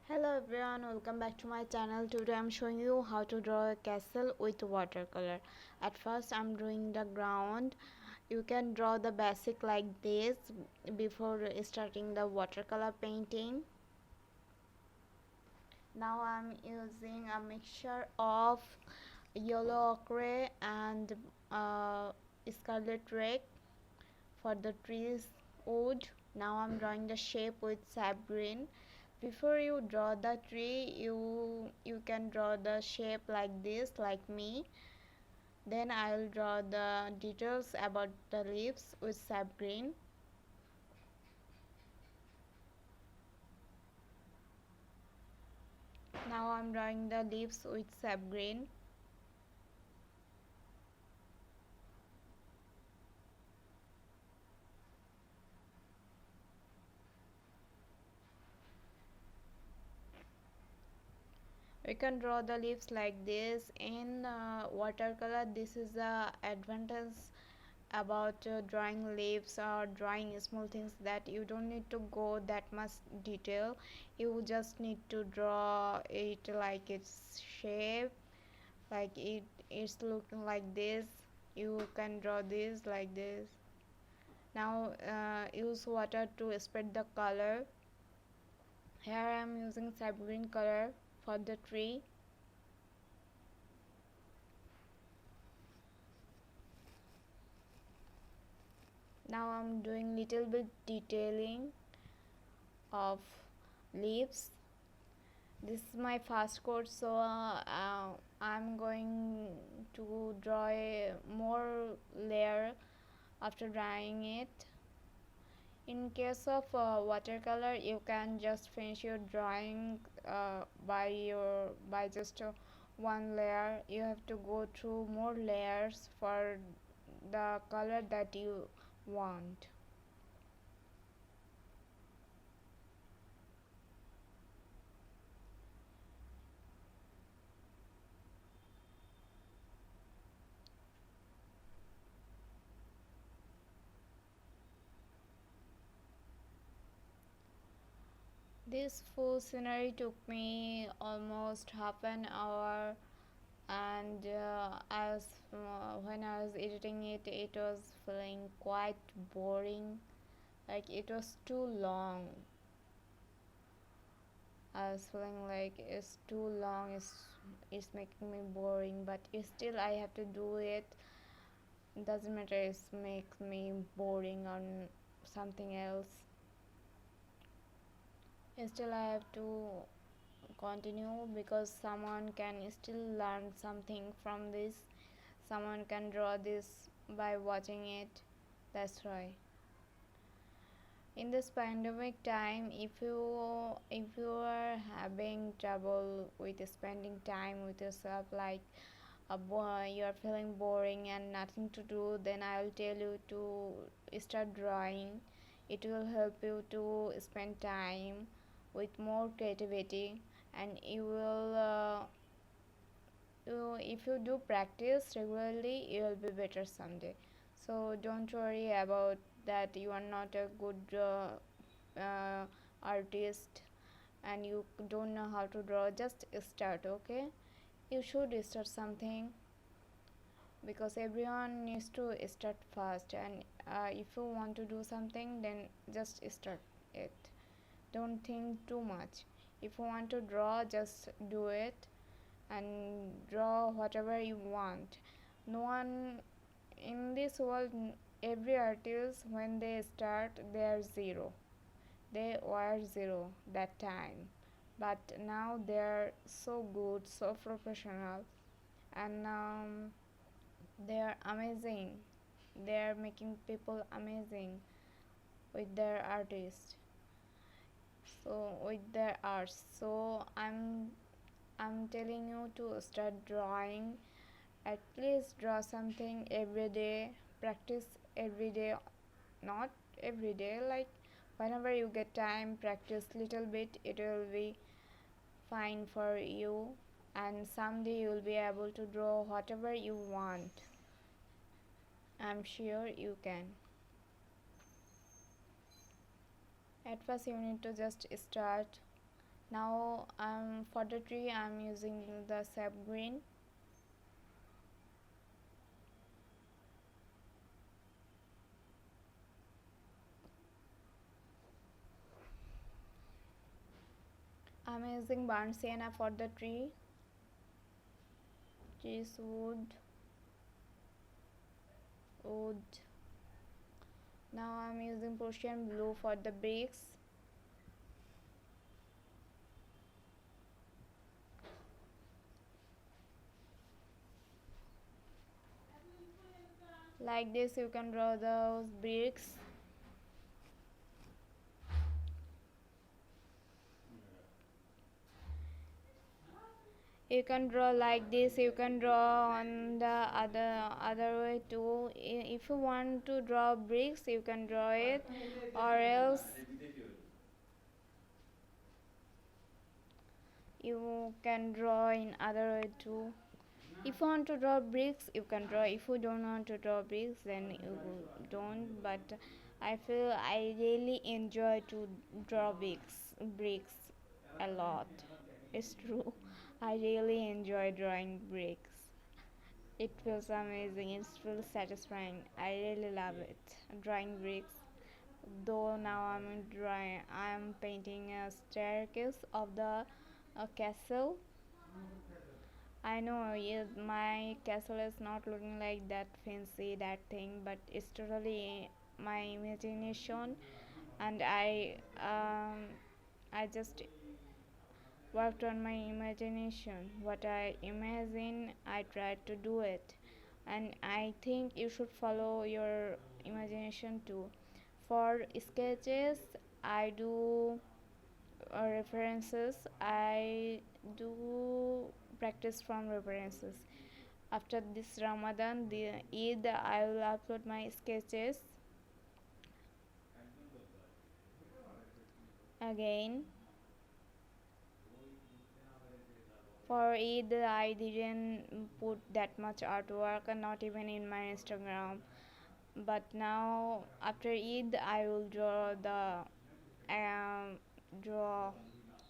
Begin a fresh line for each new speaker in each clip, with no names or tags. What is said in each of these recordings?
Hello everyone, welcome back to my channel. Today I'm showing you how to draw a castle with watercolor. At first I'm drawing the ground. You can draw the basic like this before starting the watercolor painting. Now I'm using a mixture of yellow ochre and scarlet red for the trees wood. Now I'm drawing the shape with sap green. Before you draw the tree, you can draw the shape like this, like me. Then I'll draw the details about the leaves with sap green. Now I'm drawing the leaves with sap green. We can draw the leaves like this in watercolor. This is the advantage about drawing leaves or drawing small things, that you don't need to go that much detail. You just need to draw it like its shape, like it's looking like this. You can draw this like this. Now use water to spread the color. Here I am using sap green color for the tree. Now I'm doing little bit detailing of leaves. This is my first coat, so I'm going to draw a more layer after drying it. In case of watercolor, you can just finish your drawing by just one layer. You have to go through more layers for the color that you want. This full scenery took me almost half an hour, and when I was editing it, it was feeling quite boring. Like it was too long. I was feeling like it's too long. It's making me boring, but still I have to do it. Doesn't matter. It makes me boring on something else. Still I have to continue because someone can still learn something from this. Someone can draw this by watching it. That's right. In this pandemic time, if you are having trouble with spending time with yourself, like you are feeling boring and nothing to do, then I will tell you to start drawing. It will help you to spend time with more creativity, and if you do practice regularly, you will be better someday. So don't worry about that you are not a good artist and you don't know how to draw. Just start, okay? You should start something, because everyone needs to start fast, and if you want to do something, then just start it. Don't think too much. If you want to draw, just do it and draw whatever you want. No one in this world, every artist, when they start, they are zero. They were zero that time, but now they are so good, so professional, and they are amazing. They are making people amazing with their artist, so with their art. So I'm telling you to start drawing. At least draw something every day. Practice every day. Not every day, like whenever you get time, practice little bit. It will be fine for you, and someday you will be able to draw whatever you want. I'm sure you can. At first you need to just start Now for the tree I'm using the sap green. I'm using burnt sienna for the trees, wood. Now I'm using Prussian blue for the bricks. Like this you can draw those bricks. You can draw like this, you can draw on the other way too. If you want to draw bricks you can draw it, or else you can draw in other way too. If you want to draw bricks you can draw, if you don't want to draw bricks then you don't. But I feel I really enjoy to draw bricks a lot. It's true. I really enjoy drawing bricks. It feels amazing, it feels satisfying. I really love it, drawing bricks. Though now I'm painting a staircase of the castle. I know, yes, my castle is not looking like that fancy, that thing, but it's totally my imagination, and I just worked on my imagination. What I imagine, I tried to do it, and I think you should follow your imagination too. For sketches, I do references. I do practice from references. After this Ramadan, the Eid, I will upload my sketches again. For Eid, I didn't put that much artwork, not even in my Instagram. But now, after Eid, I will draw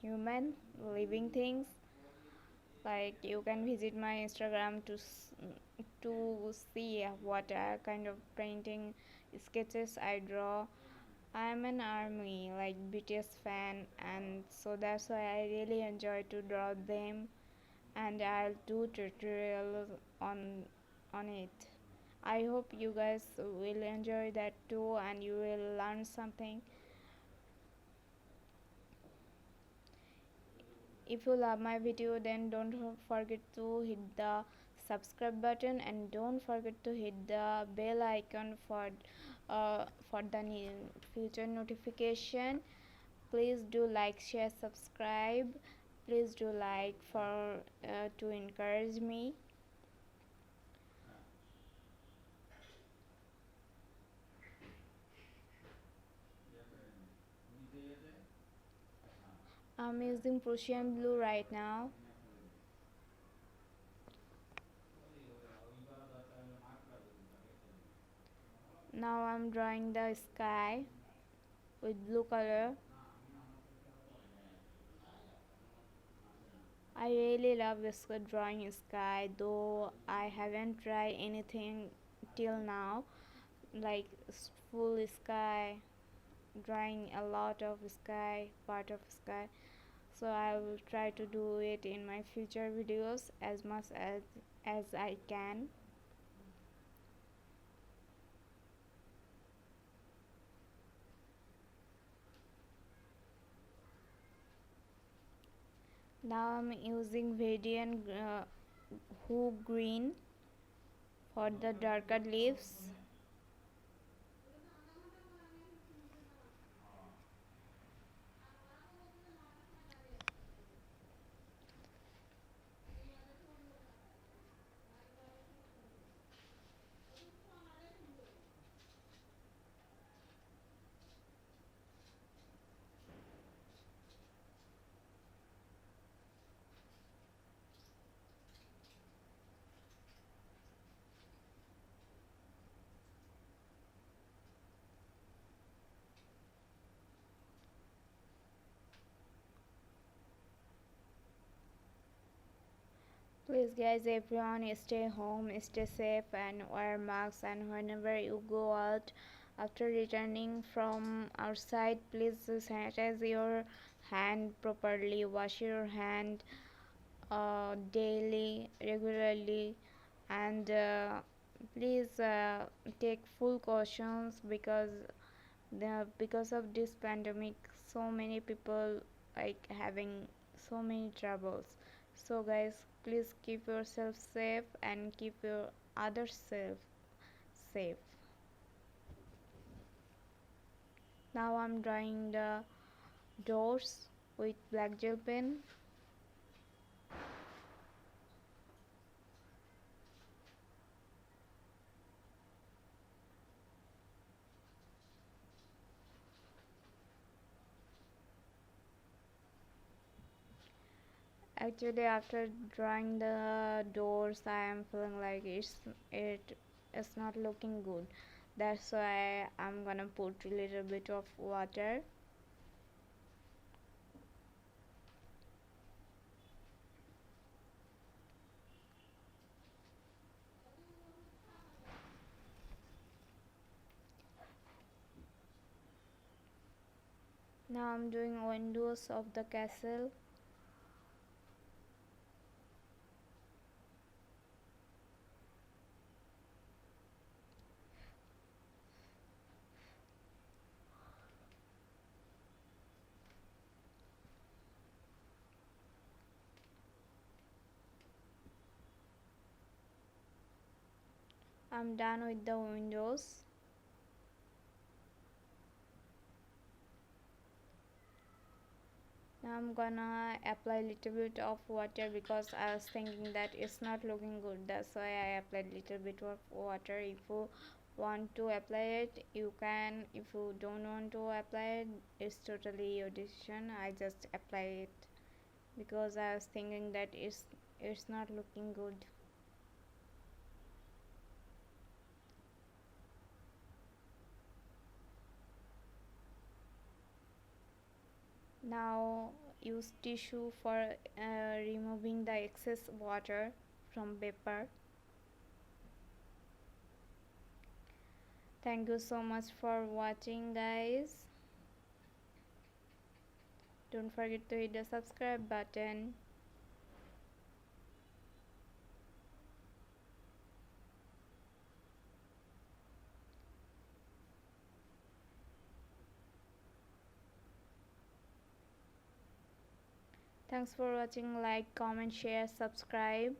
human living things. Like you can visit my Instagram to see what kind of painting sketches I draw. I am an army like BTS fan, and so that's why I really enjoy to draw them, and I'll do tutorials on it. I hope you guys will enjoy that too and you will learn something. If you love my video, then don't forget to hit the subscribe button and don't forget to hit the bell icon for the new future notification. Please do like, share, subscribe. Please do like for to encourage me. I'm using Prussian blue right now. Now I'm drawing the sky with blue color. I really love this drawing sky, though I haven't tried anything till now, like full sky, drawing a lot of sky, part of sky. So I will try to do it in my future videos as much as I can. Now I'm using Viridian Hue Green for the darker leaves. Please guys, everyone stay home, stay safe and wear masks, and whenever you go out after returning from outside, please sanitize your hand properly, wash your hand daily, regularly, and please take full cautions because of this pandemic so many people like having so many troubles. So guys, please keep yourself safe and keep your others safe. Now I'm drawing the doors with black gel pen. Actually, after drawing the doors, I am feeling like it's not looking good. That's why I'm gonna put a little bit of water. Now I'm doing windows of the castle. I'm done with the windows. Now I'm gonna apply little bit of water because I was thinking that it's not looking good. That's why I applied little bit of water. If you want to apply it, you can. If you don't want to apply it, it's totally your decision. I just apply it because I was thinking that it's not looking good. Now use tissue for removing the excess water from paper. Thank you so much for watching guys. Don't forget to hit the subscribe button. Thanks for watching. Like, comment, share, subscribe.